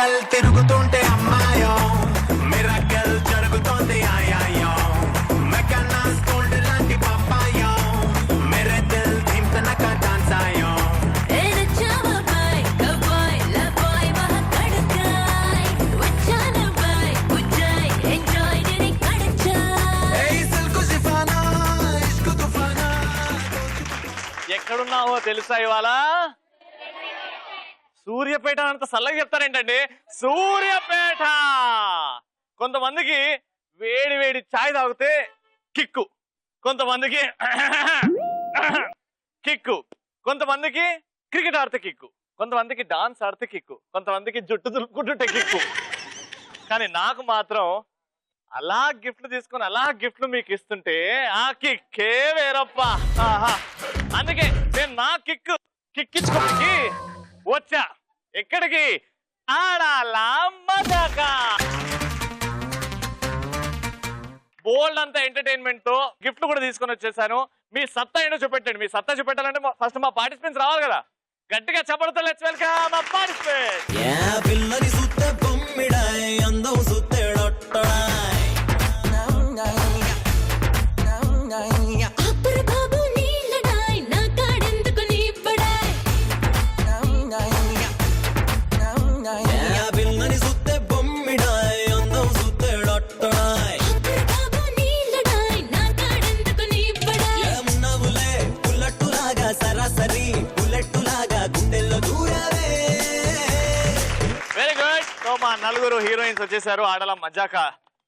Circle తిరుగుతుంటే అమ్మాయో miracle జరుగుతోంది ఆయాయో మెకానాస్ gold లాంటి పప్పాయో మేరే దిల్ ధిమ్కనక డాన్స్ ఆయో ఎక్కడున్నావో తెలుసా ఇవాళ? సూర్యాపేట అంత చల్లగా చెప్తారేంటండి? సూర్యాపేట. కొంతమందికి వేడి వేడి ఛాయ్ తాగితే కిక్కు, కొంతమందికి కిక్కు, కొంతమందికి క్రికెట్ ఆడితే కిక్కు, కొంతమందికి డాన్స్ ఆడితే కిక్కు, కొంతమందికి జుట్టు దులుపుకుంటుంటే కిక్కు. కానీ నాకు మాత్రం అలా గిఫ్ట్లు తీసుకొని అలా గిఫ్ట్లు మీకు ఇస్తుంటే ఆ కిక్కే వేరప్ప. అందుకే నేను నా కిక్కించుకోడానికి వచ్చా. ఎక్కడికి? ఆడాలా మజాకా. బోల్డ్ అంతా ఎంటర్టైన్మెంట్ తో గిఫ్ట్లు కూడా తీసుకొని వచ్చేసాను. మీ సత్తా ఏంటో చూపెట్టండి. మీ సత్తా చూపెట్టాలంటే ఫస్ట్ మా పార్టిసిపెంట్స్ రావాలి కదా. గట్టిగా చెప్పడంతో లెట్స్ వెల్కమ్ మా పార్టిసిపెంట్స్. మా నలుగురు హీరోయిన్స్ వచ్చేసారు ఆడలా మజాకా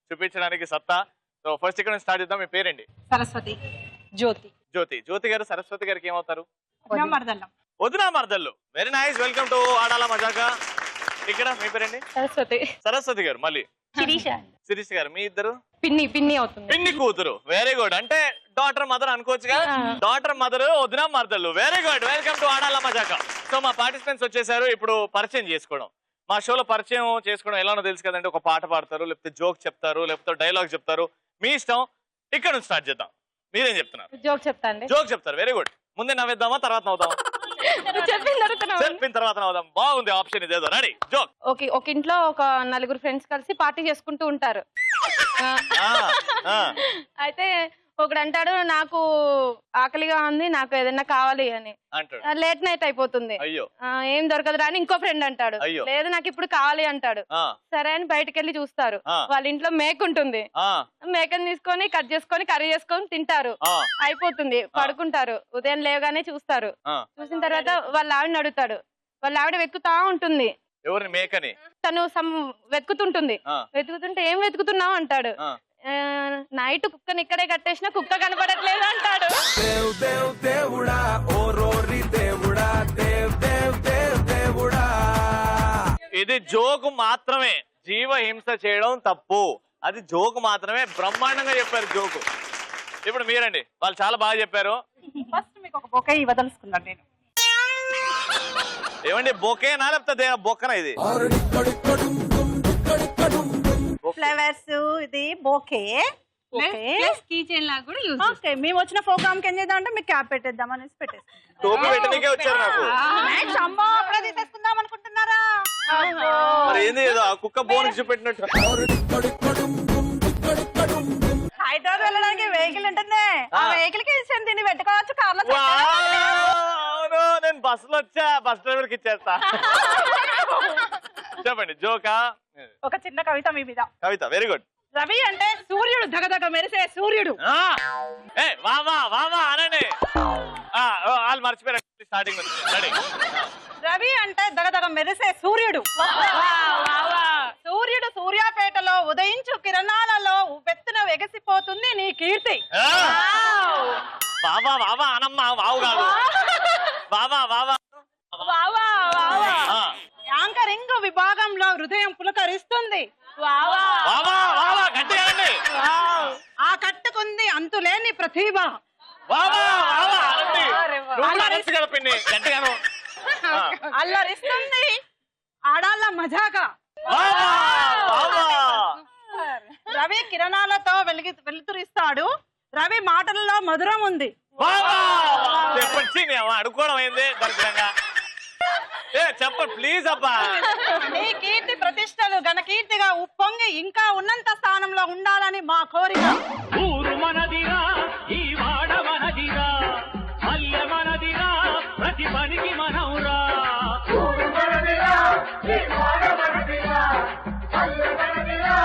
చూపించడానికి సత్తా. సో ఫస్ట్ ఇక్కడ స్టార్ట్ చేద్దాం. మీ పేరేంటి? సరస్వతి. జ్యోతి. జ్యోతి. జ్యోతి గారు సరస్వతి గారికి ఏమవుతారు? వదినా మరదళ్ళు. Very nice. Welcome to Aadala Majaka. ఇక్కడ మీ పేరేంటి? సరస్వతి. సరస్వతి గారు. మళ్ళీ శిరీష్ గారు. మీ ఇద్దరు? పిన్ని అవుతుంది. పిన్ని కూతురు. Very good. అంటే డాటర్ మదర్ అనుకోవచ్చుగా. డాటర్ మదర్ వదినా మరదళ్ళు. Very good. Welcome to Aadala Majaka. So మా పార్టిసిపెంట్స్ వచ్చేసారు. ఇప్పుడు పరిచయం చేసుకోవడం. మా షోలో పరిచయం చేసుకోవడం ఎలానో తెలుసు కదండి. ఒక పాట పాడతారు, లేకపోతే జోక్ చెప్తారు, లేకపోతే డైలాగ్ చెప్తారు. మీ ఇష్టం. ఇక్కడ నుంచి స్టార్ట్ చేద్దాం. మీరేం చెప్తున్నారు? జోక్ చెప్తాను. జోక్ చెప్తారు. Very good. ముందే నవ్వేద్దామా తర్వాత నవ్వుదాం? చెప్పిన తర్వాత నవ్వుదాం. బాగుంది ఆప్షన్ ఇదేదో. రెడీ? జోక్. ఓకే. ఒక ఇంట్లో ఒక నలుగురు ఫ్రెండ్స్ కలిసి పార్టీ చేసుకుంటూ ఉంటారు. అయితే ఒకడు అంటాడు, నాకు ఆకలిగా ఉంది, నాకు ఏదైనా కావాలి అని. లేట్ నైట్ అయిపోతుంది, ఏం దొరకదురా అని ఇంకో ఫ్రెండ్ అంటాడు. లేదు నాకు ఇప్పుడు కావాలి అంటాడు. సరే అని బయటకు వెళ్ళి చూస్తారు. వాళ్ళ ఇంట్లో మేక ఉంటుంది. మేకని తీసుకొని కట్ చేసుకొని కర్రీ చేసుకొని తింటారు. అయిపోతుంది, పడుకుంటారు. ఉదయం లేవగానే చూస్తారు. చూసిన తర్వాత వాళ్ళ ఆవిడని అడుగుతాడు. వాళ్ళ ఆవిడ వెతుకుతా ఉంటుంది. ఎవరిని? మేకని. తను వెతుకుతుంటుంది. వెతుకుతుంటే ఏం వెతుకుతున్నావు అంటాడు. నైట్ కుక్కని ఇక్కడే కట్టేసిన కుక్క కనపడట్లేదు అంటాడు. ఇది జోకు మాత్రమే. జీవ హింస చేయడం తప్పు. అది జోకు మాత్రమే. బ్రహ్మాండంగా చెప్పారు జోకు. ఇప్పుడు మీరండి. వాళ్ళు చాలా బాగా చెప్పారు. ఫస్ట్ మీకు ఒక బొకే ఇవ్వదలుచుకున్నాను నేను. ఏమండి బొకేనా లేకపోతే బొక్కనా? ఇది ఫ్లవర్స్, ఇది బోకే. మేము వచ్చిన ప్రోగ్రామ్ కి ఏం చేద్దాం అంటే మీకు క్యాప్ పెట్టేద్దాం అనేసి తీసుకుందాం అనుకుంటున్నారా? కుక్క బోన్ చూపెట్టినట్టు. హైదరాబాద్ వెళ్ళడానికి వెహికల్ ఉంటుంది. ఆ వెహికల్ కి ఇచ్చాను, దీన్ని పెట్టుకోవచ్చు కార్లో. నేను బస్సులో వచ్చా, బస్ డ్రైవర్ కి ఇచ్చేస్తా. చెప్పండి జోకా. ఒక చిన్న కవిత మీ మీద. కవిత. Very good. రవి అంటే సూర్యుడు, దగదగ మెరిసే సూర్యుడు. అనండి. వాళ్ళు మర్చిపోయారు స్టార్టింగ్. రవి అంటే దగదగ మెరిసే సూర్యుడు. సూర్యుడు సూర్యాపేటలో ఉదయించు కిరణాలలో ఉవ్వెత్తున ఎగసిపోతుంది నీ కీర్తి. అనమ్మా వావు కాదు. యాంకరింగ్ విభాగంలో హృదయం పులకరిస్తుంది. ఆ కట్టుకుంది అంతులేని ప్రతిభ. అల్లరిస్తుంది ఆడాళ్ళ మజాగా. రవి కిరణాలతో వెలుతురిస్తాడు. రవి మాటలలో మధురం ఉంది. అడుకోవడం అయింది దరిద్రంగా. చెప్పండి ప్లీజ్ అబ్బా. నీ కీర్తి ప్రతి ప్రతిష్టలు ఘనకీర్తిగా ఉప్పొంగి ఇంకా ఉన్నంత స్థానంలో ఉండాలని మా కోరిక. ఊరు మనదిరా, ఈ వాడ మనదిరా, పల్లె మనదిరా, ప్రతి పనికి మనవురా. ఊరు మనదిరా, ఈ వాడ మనదిరా, పల్లె మనదిరా,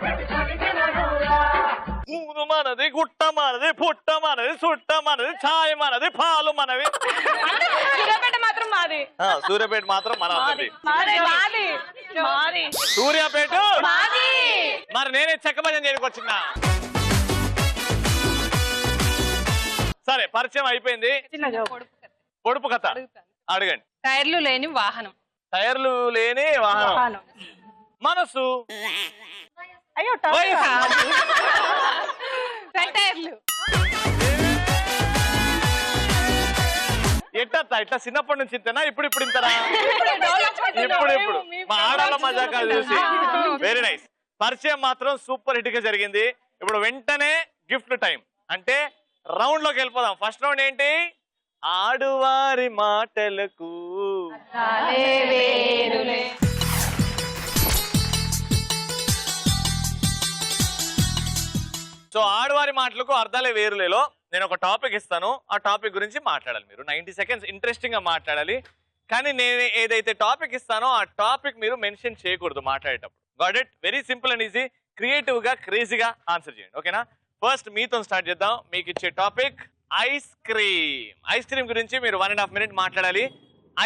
ప్రతి పనికి మనవురా. ఊరు మనది, గుట్ట మనది, పుట్ట మనది, సుట్ట మనది, ఛాయ మనది, పాలు మనవి. సూర్యాపేట మాత్రం మాది. సూర్యాపేట మాత్రం మన సూర్యాపేట మరి నేనే చెక్కబజం చేయకొచ్చినా. సరే పరిచయం అయిపోయింది. పొడుపు కథ అడగండి. టైర్లు లేని వాహనం. టైర్లు లేని వాహనం. మనసు. అయ్యో టైర్లు. ఎట్టా ఇట్లా చిన్నప్పటి నుంచి ఇంతనా? ఇప్పుడు ఇంతనా? ఇప్పుడు మా ఆడాల మజాకా చూసి వెరీ నైస్. పరిచయం మాత్రం సూపర్ హిట్ గా జరిగింది. ఇప్పుడు వెంటనే గిఫ్ట్ టైం అంటే రౌండ్ లోకి వెళ్ళిపోదాం. ఫస్ట్ రౌండ్ ఏంటి? ఆడువారి మాటలకు సో ఆడవారి మాటలకు అర్థాలే వేరులేలో నేను ఒక టాపిక్ ఇస్తాను. ఆ టాపిక్ గురించి మాట్లాడాలి. మీరు 90 సెకండ్స్ ఇంట్రెస్టింగ్ గా మాట్లాడాలి. కానీ నేను ఏదైతే టాపిక్ ఇస్తానో ఆ టాపిక్ మీరు మెన్షన్ చేయకూడదు మాట్లాడేటప్పుడు. Got it? Very simple and easy. Creative గా క్రేజీగా ఆన్సర్ చేయండి. ఓకేనా? ఫస్ట్ మీతో స్టార్ట్ చేద్దాం. మీకు ఇచ్చే topic ice cream. Ice cream గురించి మీరు 1.5 minutes మాట్లాడాలి.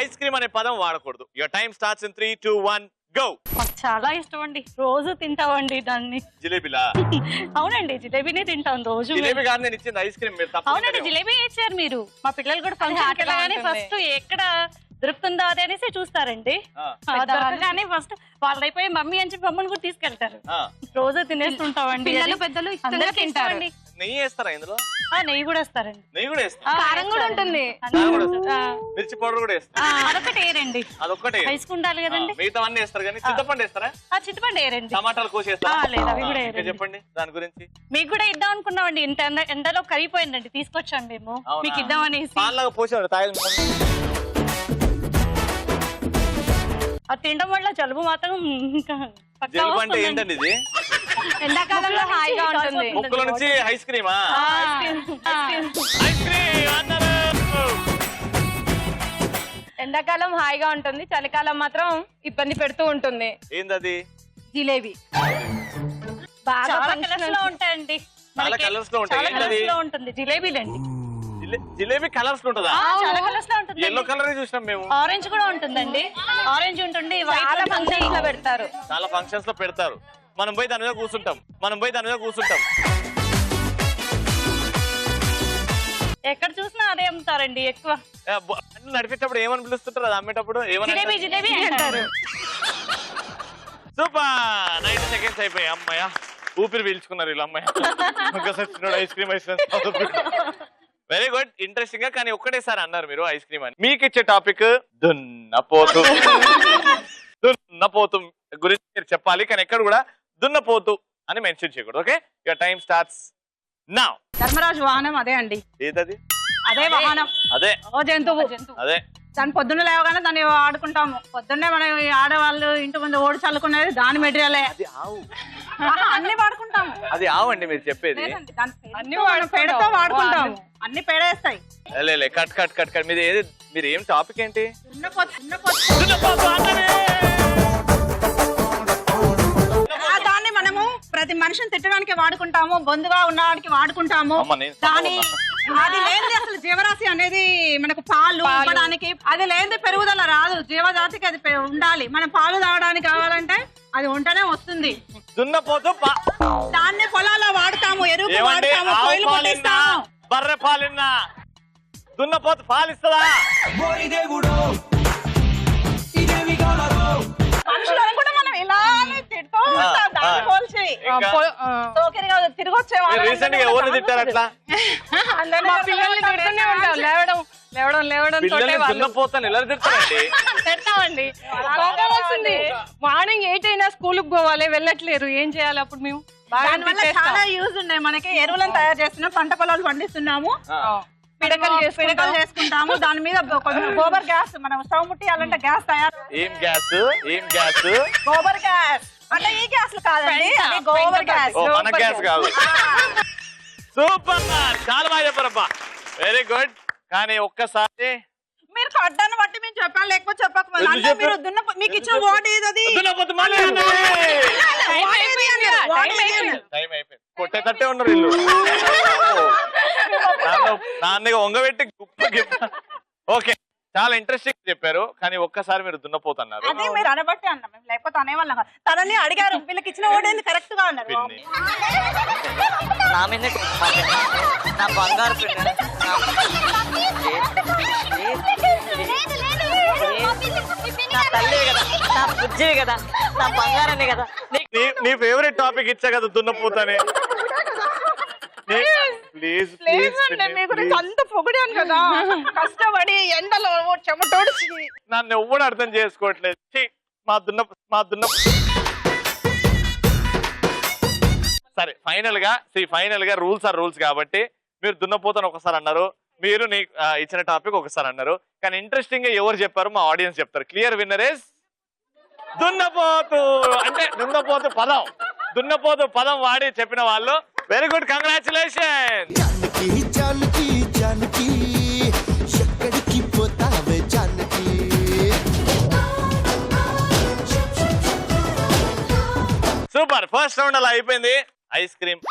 ఐస్ క్రీమ్ అనే పదం వాడకూడదు. Your time starts in 3, 2, 1 go. మాకు చాలా ఇష్టం అండి, రోజు తింటామండి దాన్ని. జిలేబీలా? అవునండి, జిలేబీనే తింటాం రోజు. జిలేబీ కాదు నేను ఇచ్చింది ఐస్ క్రీమ్. మీరు తప్ప. అవునండి, జిలేబీ ఇచ్చారు మీరు. మా పిల్లలు కూడా ఫంక్షన్కి వెళ్ళగానే ఫస్ట్ ఎక్కడ దొరుకుతుందో అదే అనేసి చూస్తారండి. దొరకగానే ఫస్ట్ వాళ్ళు అయిపోయి మమ్మీ అని చెప్పి మమ్మల్ని కూడా తీసుకెళ్తారు. రోజు తినేస్తుంటామండి. పిల్లలు పెద్దలు ఇష్టంగా తింటారు. నెయ్యి వేస్తారా ఇందులో? నెయ్యి కూడా వేస్తారండి. నెయ్యి కూడా వేస్తారా? కారం కూడా ఉంటుంది. మిర్చి పౌడర్ కూడా వేస్తారా? అదొకటి వేయరండి. అదొక్కటే వేసుకుంటారు కదండి. మిగతా అన్ని వేస్తారు కానీ చింతపండు వేస్తారా? చింతపండు వేయరండి. టమాటాలు కోసేస్తారా? లేదు, అవి కూడా వేయరండి. చెప్పండి దాని గురించి. మీకు కూడా ఇద్దాం అనుకున్నామండి. ఇంత ఎండలో కరిగిపోయిందండి, తీసుకొచ్చాం మేము మీకు ఇద్దామనేసి. పాలగా పోసేవాడు తాగి. అది తినడం వల్ల జలుబు మాత్రం జలుబు అంటే ఏంటండి ఇది? ఎండాకాలంలో హాయిగా ఉంటుంది. ముక్కుల నుంచి ఐస్ క్రీమా? ఐస్ క్రీమ్ అన్నారు. ఎండాకాలం హాయిగా ఉంటుంది, చలికాలం మాత్రం ఇబ్బంది పెడుతూ ఉంటుంది. ఏందది? జిలేబీ. బాగా చాలా కలర్స్ లో ఉంటాయండి. చాలా కలర్స్ లో ఉంటాయి. చాలా కలర్స్ లో ఉంటుంది జిలేబీలండి. జిలేబీ కలర్స్ లో ఉంటుందా? చాలా కలర్స్ లో ఉంటుంది. ఎల్లో కలర్ చూసినాం మేము. ఆరెంజ్ కూడా ఉంటుందండి. ఆరెంజ్ ఉంటుంది, చాలా ఫంక్షన్స్ లో పెడతారు. చాలా ఫంక్షన్స్ లో పెడతారు. మనం పోయి దాని మీద కూర్చుంటాం. ఎక్కడ చూసినా అదే అమ్ముతారండి ఎక్కువ. నడిపేటప్పుడు ఏమని పిలుస్తుంటారు? అది అమ్మేటప్పుడు జిలేబీ జిలేబీ అంటారు. సూపర్. 90 సెకండ్స్ అయిపోయాయి. అమ్మాయ ఊపిరి పీల్చుకున్నారు వీళ్ళు. అమ్మాయి ice cream very good. Interesting గా కానీ ఒక్కటేసారి అన్నారు మీరు ఐస్ క్రీమ్ అని. మీకు ఇచ్చే టాపిక్ దున్నపోతు. దున్నపోతు గురించి మీరు చెప్పాలి కానీ ఎక్కడ కూడా దున్నపోతు అని మెన్షన్ చేయకూడదు. Okay, your time starts now. Dharmaraju వాహనం అదే అండి. ఏదది? అదే వాహనం. అదే ఓ జంతువు. అదే. దాన్ని పొద్దున్న లేవగానే దాన్ని ఆడుకుంటాము. పొద్దున్నే మనం ఆడవాళ్ళు ఇంటి ముందు ఓడి చల్లుకునేది దాని మెటీరియలే. అన్ని వాడుకుంటాము. అది ఆవండి మీరు చెప్పేది. అన్ని పేడతో వాడుకుంటాము. అన్ని పేడేస్తాయి. Cut cut cut cut. మీరు ఏది? మీరు ఏం టాపిక్ ఏంటి? దాన్ని మనము ప్రతి మనిషిని తిట్టడానికి వాడుకుంటాము, బొందుగా ఉండడానికి వాడుకుంటాము. దాని అది లేనిది అసలు జీవరాశి అనేది మనకు పాలు ఇవ్వడానికి, అది లేనిది పెరుగుదల రాదు. జీవజాతికి అది ఉండాలి. మనం పాలు తాగడానికి కావాలంటే అది ఉంటేనే వస్తుంది. దున్నపోతు. దాన్ని పొలాల్లో వాడతాము, ఎరువు వాడతాము, పొయ్యిలు పుట్టిస్తాము. బర్రె పాలిన్నా దున్నపోతు పాలిస్తుందా? మనుషులను కూడా మనం ఇలానే తిడుతూ ఉంటాం దాన్ని పోల్చి. తిరిగి వచ్చే రీసెంట్ గా ఎవరిని తిట్టారు అట్లా? దున్నపోతాను ఎలా తిడతారండి? తిడతామండి. మార్నింగ్ 8 అయినా స్కూల్ కి పోవాలి, వెళ్ళట్లేరు. ఏం చేయాలి అప్పుడు మేము? చాలా యూజ్ ఉన్నాయి మనకి. ఎరువులను తయారు చేస్తున్నాం, పంట పొలాలు పండిస్తున్నాము. పిడకలు చేసుకుంటాము. దాని మీద గోబర్ గ్యాస్, మనం స్టవ్ ముట్టియాలంటే గ్యాస్ తయారు. ఏం గ్యాస్? గోబర్ గ్యాస్ అంటే ఈ గ్యాస్లు కాదండి, అది గోబర్ గ్యాస్. మన గ్యాస్ కాదు. సూపర్, చాలా బాగా చెప్పారబ్బా, వెరీ గుడ్. కానీ ఒక్కసారి మీరు కడ్డాన్ని బట్టి మేము చెప్పాను, లేకపోతే చెప్పకపోతే అంటే మీరు మీకు ఇచ్చిన వాట్ ఏది టైం అయిపోయింది, కొట్టేటట్టే ఉన్నారు ఇల్లు. నాన్న వంగబెట్టి ఓకే, చాలా ఇంట్రెస్టింగ్ చెప్పారు. కానీ ఒక్కసారి మీరు దున్నపోతున్నారు. అదే మీరు అనబట్టి అన్నాం మేము, లేకపోతే అనేవాళ్ళం. తనని అడిగారు, వీళ్ళకి ఇచ్చిన ఓటు ఏంది కరెక్ట్ గా అన్నారు. నా బంగారు పిల్ల, నా తల్లి కదా, నా బుజ్జివి కదా, నా బంగారాన్ని కదా. నీ ఫేవరెట్ టాపిక్ ఇచ్చా కదా దున్నపోతానే. ప్లీజ్ అంత పొగిడాను కదా, కష్టపడి ఎండలో చెమటోడిచి. నన్ను ఎవ్వడు అర్థం చేసుకోవట్లేదు. మా దున్న సరే, ఫైనల్ గా రూల్స్ ఆర్ రూల్స్ కాబట్టి మీరు దున్నపోతాను ఒకసారి అన్నారు, మీరు ఇచ్చిన టాపిక్ ఒకసారి అన్నారు. కానీ ఇంట్రెస్టింగ్ గా ఎవరు చెప్పారు మా ఆడియన్స్ చెప్తారు. క్లియర్ విన్నర్ ఇస్ దున్నపోతు. అంటే దున్నపోతు పదం వాడి చెప్పిన వాళ్ళు. Very good, congratulation. Super, first round అలా అయిపోయింది. ఐస్ క్రీమ్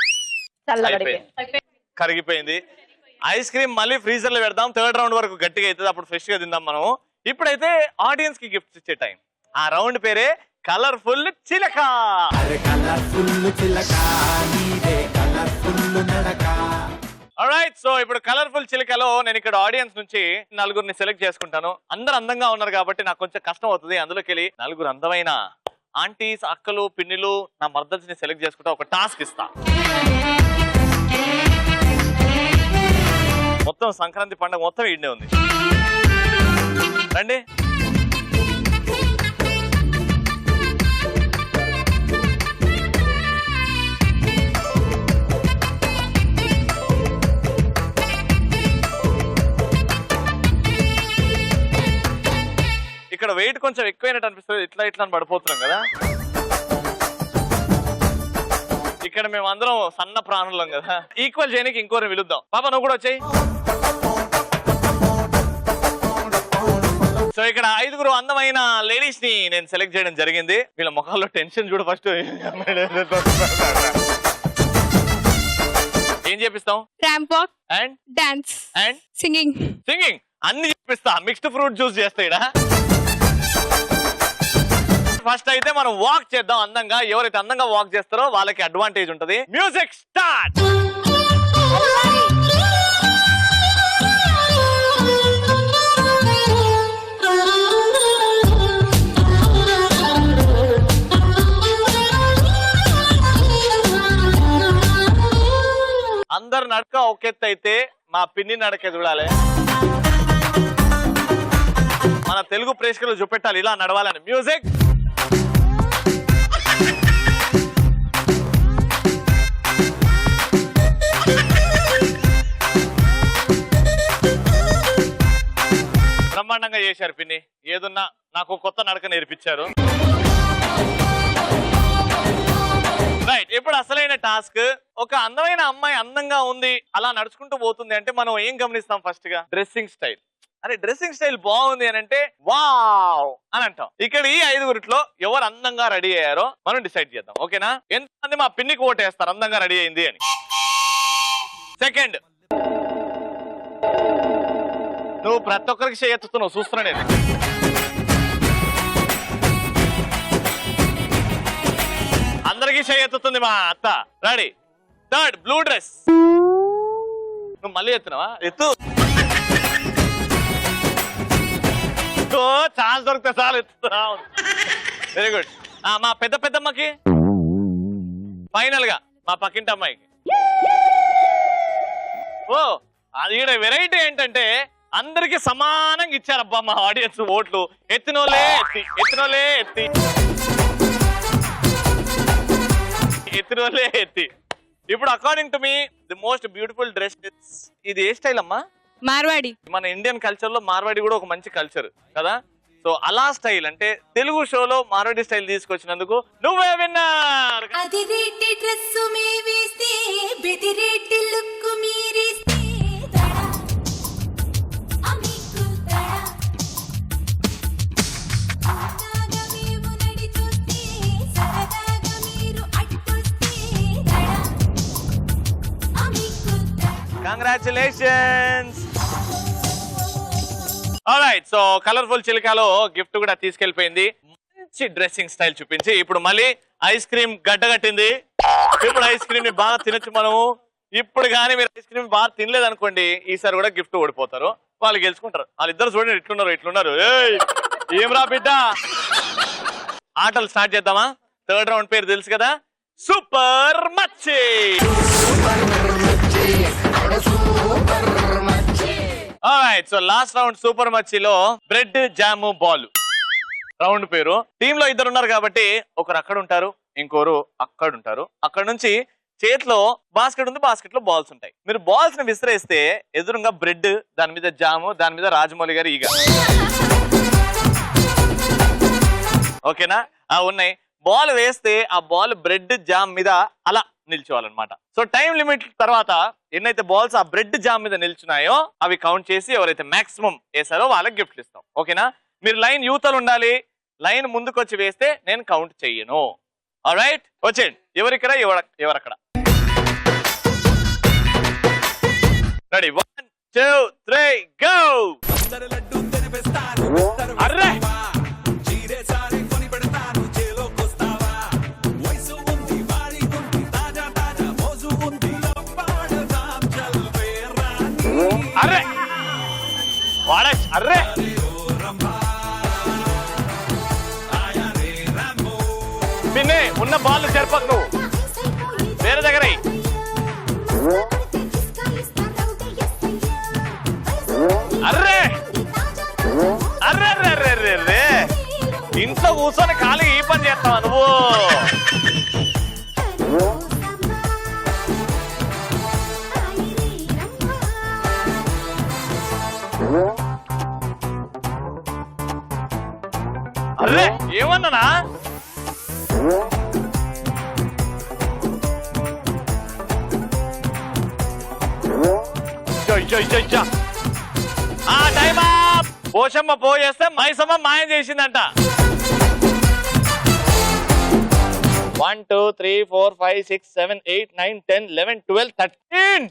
కరిగిపోయింది. ఐస్ క్రీమ్ మళ్ళీ ఫ్రీజర్ లో పెడదాం, థర్డ్ రౌండ్ వరకు గట్టిగా అవుతుంది, అప్పుడు ఫ్రెష్ గా తిందాం మనం. ఇప్పుడైతే ఆడియన్స్ కి గిఫ్ట్స్ ఇచ్చే టైం. ఆ రౌండ్ పేరే కలర్ఫుల్ చిలక. ఆల్రైట్, సో ఇప్పుడు కలర్ఫుల్ చిలకలో నేను ఇక్కడ ఆడియన్స్ నుంచి నలుగురిని సెలెక్ట్ చేసుకుంటాను. అందరు అందంగా ఉన్నారు కాబట్టి నాకు కొంచెం కష్టం అవుతుంది. అందులోకి వెళ్ళి నలుగురు అందమైన ఆంటీస్, అక్కలు, పిన్నిలు, నా మర్దల్స్ ని సెలెక్ట్ చేసుకుంటా. ఒక టాస్క్ ఇస్తా. మొత్తం సంక్రాంతి పండుగ మొత్తం ఈడనే ఉంది. రండి. ఇక్కడ వెయిట్ కొంచెం ఎక్కువైనట్టు అనిపిస్తుంది. ఇట్లా అని పడిపోతున్నాం కదా. ఇక్కడ మేము అందరం సన్న ప్రాణులం కదా. ఈక్వల్ చేయడానికి ఇంకోరిని పిలుద్దాం. పాపా నువ్వు కూడా వచ్చాయి. సో ఇక్కడ 5 అందమైన లేడీస్ ని నేను సెలెక్ట్ చేయడం జరిగింది. వీళ్ళ ముఖాల్లో టెన్షన్ చూడ. ఫస్ట్ ఏం చేపిస్తాం? Ramp walk and dance and singing అన్ని చేపిస్తా. మిక్స్డ్ ఫ్రూట్ జ్యూస్ చేస్తాయిడా. ఫస్ట్ అయితే మనం వాక్ చేద్దాం అందంగా. ఎవరైతే అందంగా వాక్ చేస్తారో వాళ్ళకి అడ్వాంటేజ్ ఉంటది. Music start. అందరు నడక ఒకెత్త అయితే మా పిన్ని నడక చూడాలి. మన తెలుగు ప్రేక్షకులు చూపెట్టాలి ఇలా నడవాలని. మ్యూజిక్. బ్రహ్మాండంగా చేశారు పిన్ని. ఏదున్నా నాకు కొత్త నడక నేర్పించారు. రైట్, ఇప్పుడు అసలైన టాస్క్. ఒక అందమైన అమ్మాయి అందంగా ఉంది, అలా నడుచుకుంటూ పోతుంది అంటే మనం ఏం గమనిస్తాం? ఫస్ట్ గా డ్రెస్సింగ్ స్టైల్. అరే డ్రెస్సింగ్ స్టైల్ బాగుంది అని అంటే వావ్ అని అంటాం. ఇక్కడ ఈ 5 ఎవరు అందంగా రెడీ అయ్యారో మనం డిసైడ్ చేద్దాం. ఓకేనా? ఎంతమంది మా పిన్నికి ఓటేస్తారు అందంగా రెడీ అయింది అని? సెకండ్, నువ్వు ప్రతి ఒక్కరికి చేయెత్తుతున్నావు, చూస్తున్నా నేను. అందరికీ చేయెత్తుతుంది మా అత్త. రెడీ. Third, blue dress. నువ్వు మళ్ళీ ఎత్తున్నావా? ఎత్తు. ఛాన్స్ దొరికితే చాలు ఎత్తుతున్నా. Very good. మా పెద్దమ్మకి, ఫైనల్ గా మా పక్కింటి అమ్మాయికి. ఓ ఈడ వెరైటీ ఏంటంటే అందరికి సమానంగా ఇచ్చారబ్బా మా ఆడియన్స్ ఓట్లు. ఎత్తినోలే ఎత్తి. ఇప్పుడు according to me the most beautiful dress. ఇది ఏ స్టైల్ అమ్మా? మార్వాడి. మన ఇండియన్ కల్చర్ లో మార్వాడి కూడా ఒక మంచి కల్చర్ కదా. సో అలా స్టైల్ అంటే తెలుగు షోలో మార్వాడి స్టైల్ తీసుకొచ్చినందుకు నువ్వే విన్నర్. అది రేటి డ్రెస్సు మే వేస్తే బెదిరేటి లుక్కు మీరేస్తే దడా అమికు దడా సరదాగా మేము నడి చూస్తే సరదాగా మీరు అట్టొస్తే దడా అమికు దడా. కంగ్రాచులేషన్స్. ఆల్రైట్, సో కలర్ఫుల్ చిలికాలో గిఫ్ట్ కూడా తీసుకెళ్లిపోయింది. మంచి డ్రెస్సింగ్ స్టైల్ చూపించి ఇప్పుడు మళ్ళీ ఐస్ క్రీమ్ గడ్డగట్టింది. ఇప్పుడు ఐస్ క్రీమ్ ని బాగా తినొచ్చు మనము. ఇప్పుడు కానీ మీరు ఐస్ క్రీమ్ బాగా తినలేదు అనుకోండి, ఈసారి కూడా గిఫ్ట్ ఓడిపోతారు, వాళ్ళు గెలుచుకుంటారు. వాళ్ళిద్దరు చూడండి ఇట్లున్నారు. ఏం రా బిడ్డ. ఆటలు స్టార్ట్ చేద్దామా? థర్డ్ రౌండ్ పేరు తెలుసు కదా, సూపర్ మచ్చి. Alright, so last round super మచ్చిలో బ్రెడ్ జామ్ బాల్ రౌండ్ పేరు. టీమ్ లో ఇద్దరు ఉన్నారు కాబట్టి ఒకరు అక్కడ ఉంటారు, ఇంకోరు అక్కడ ఉంటారు. అక్కడ నుంచి చేతిలో బాస్కెట్ ఉంది, బాస్కెట్ లో బాల్స్ ఉంటాయి. మీరు బాల్స్ ని విసిరేస్తే ఎదురుగా బ్రెడ్, దాని మీద జాము, దాని మీద రాజమౌళి గారి ఈగ. ఓకేనా? ఉన్నాయి. బాల్ వేస్తే ఆ బాల్ బ్రెడ్ జామ్ మీద అలా నిల్చోవాలన్నమాట. సో టైం లిమిట్ తర్వాత ఎన్నైతే బాల్స్ ఆ బ్రెడ్ జామ్ మీద నిల్చున్నాయో అవి కౌంట్ చేసి ఎవరైతే మాక్సిమం వేసారో వాళ్ళకి గిఫ్ట్ ఇస్తాం. ఓకేనా? మీరు లైన్ యూతలు ఉండాలి. లైన్ ముందుకు వచ్చి వేస్తే నేను కౌంట్ చెయ్యను. ఆల్రైట్, వచ్చేయండి. ఎవరిక్కడ ఎవరక్కడ. Ready, 1 2 3 go. అర్రే అర్రే వాడేష్ అర్రే. పిన్నే ఉన్న బాల్ చెరపకు, నువ్వు వేరే దగ్గర. అర్రే అర్రే అర్రే అర్రే అర్రే, ఇంట్లో కూర్చొని ఖాళీ ఈ పని చేస్తావా నువ్వు? అర్రే ఏమన్నానా? Time up. పోషమ్మ పోయేస్తే మైసమ్మ మాయం చేసిందంట. 1 2 3 4 5 6 7 8 9 10 11 12 13.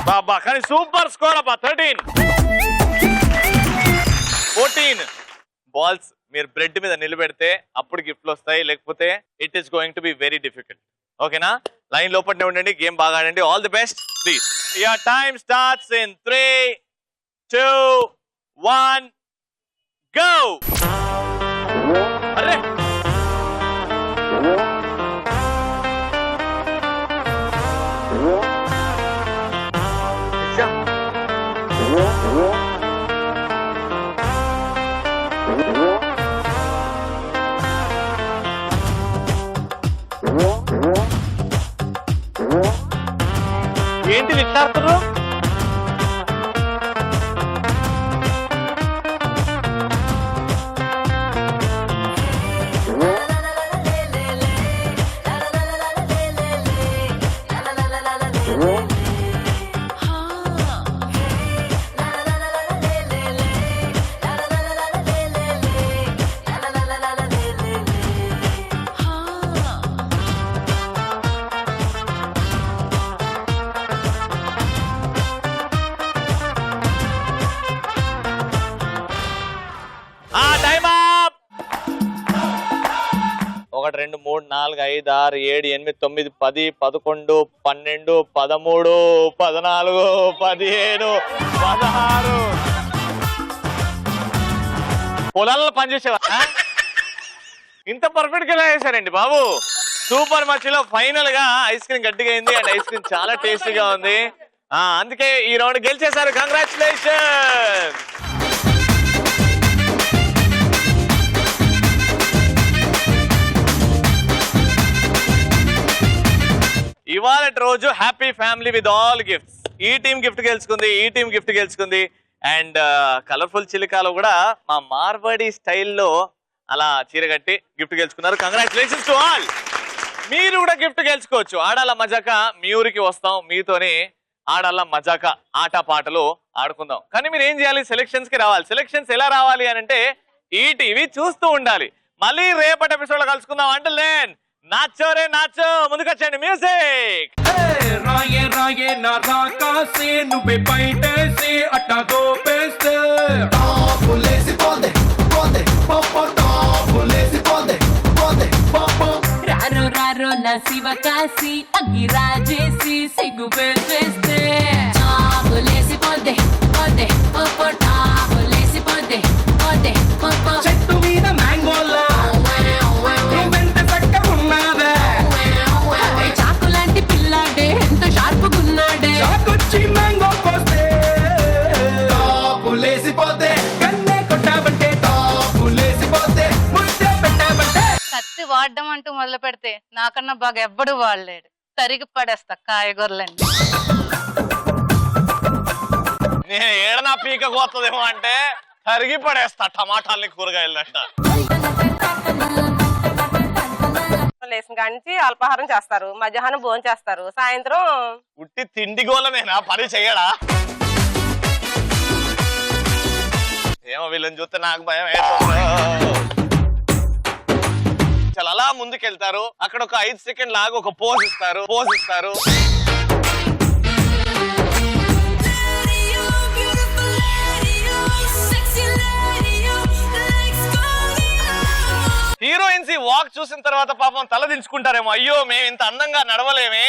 బాబా కానీ సూపర్ స్కోర్ అబ్బా. 13 14 బాల్స్ మీరు బ్రెడ్ మీద నిలబెడితే అప్పుడు గిఫ్ట్లు వస్తాయి, లేకపోతే it is going to be very difficult. ఓకేనా? లైన్ లోపలనే ఉండండి, గేమ్ బాగా ఆడండి. All the best please. Your time starts in 3 2 1 go. అరే ఏంటి విచారుతున్నారు? ఒకటి 2 3 4 5 6 7 8 9 10 11 12 13 14 15 16. పొలాల్లో పనిచేసేవా? ఇంత పర్ఫెక్ట్ గా వేశారండి బాబు. సూపర్ మచ్చిలో ఫైనల్ గా ఐస్ క్రీమ్ గట్టిగా అయింది అండ్ ఐస్ క్రీమ్ చాలా టేస్టీగా ఉంది. అందుకే ఈ రౌండ్ గెలిచేశారు. కంగ్రాచులేషన్. ఇవాళ రోజు happy family with all gifts. ఈ టీమ్ గిఫ్ట్ గెలుచుకుంది, ఈ టీమ్ గిఫ్ట్ గెలుచుకుంది. అండ్ కలర్ఫుల్ చిలికాలో కూడా మా మార్వాడి స్టైల్లో అలా చీర కట్టి గిఫ్ట్ గెలుచుకున్నారు. Congratulations to all. మీరు కూడా గిఫ్ట్ గెలుచుకోవచ్చు. ఆడాల మజాక మీ ఊరికి వస్తాం, మీతోనే ఆడాల మజాక ఆట పాటలు ఆడుకుందాం. కానీ మీరు ఏం చేయాలి? సెలక్షన్స్ కి రావాలి. సెలక్షన్స్ ఎలా రావాలి అని అంటే ఈ టీవీ చూస్తూ ఉండాలి. మళ్ళీ రేపటి ఎపిసోడ్ లో కలుసుకుందాం. అంటే లేన్ నాచో రే నాచో, ముందుకొచ్చండి మ్యూజిక్. రాయే రాయే నా రాకాసే నువ్వే బయటేసి అట్టా దోపేస్తే టాపులేసి పోందే పోందే పాపా టాపులేసి పోందే పోందే పాపా రారో రారో నా శివకాశి అగ్గి రాజేసి సిగ్గు పెట్టేస్తే టాపులేసి పోందే పోందే పాపా టాపులేసి పోందే పోందే పాపా చెట్టు మీద మ్యాంగోలా నువ్వెంత చక్కగా ఉన్నావే చాకు లాంటి పిల్లాడే ఎంత షార్పుగున్నాడే చాకొచ్చి మ్యాంగో కోస్తే టాపులేసి పోతే కన్నే కొట్టావంటే టాపులేసి పోతే ముద్దే పెట్టావంటే కత్తి వాడడం అంటూ మొదలు పెడితే నాకన్నా బాగా ఎవ్వడు వాడలేడు. తరిగి పడేస్తా కాయగూరలండి. నేను ఏడనా పీక కోత్తదేమో అంటే తరిగి పడేస్తా టమాటాలని, కూరగాయలంట. లేసిన కానించి అల్పాహారం చేస్తారు, మధ్యాహ్నం భోజనం చేస్తారు, సాయంత్రం ఉట్టి తిండి గోలనేనా, పని చెయ్యడా? ఏమో వీళ్ళని చూస్తే నాకు భయం వేస్తుంది. చాలా అలా ముందుకెళ్తారు. అక్కడ ఒక 5 సెకండ్ లాగా ఒక పోజ్ ఇస్తారు. హీరోయిన్స్ ఈ వాక్ చూసిన తర్వాత పాపం తల దించుకుంటారేమో, అయ్యో మేము ఇంత అందంగా నడవలేమే.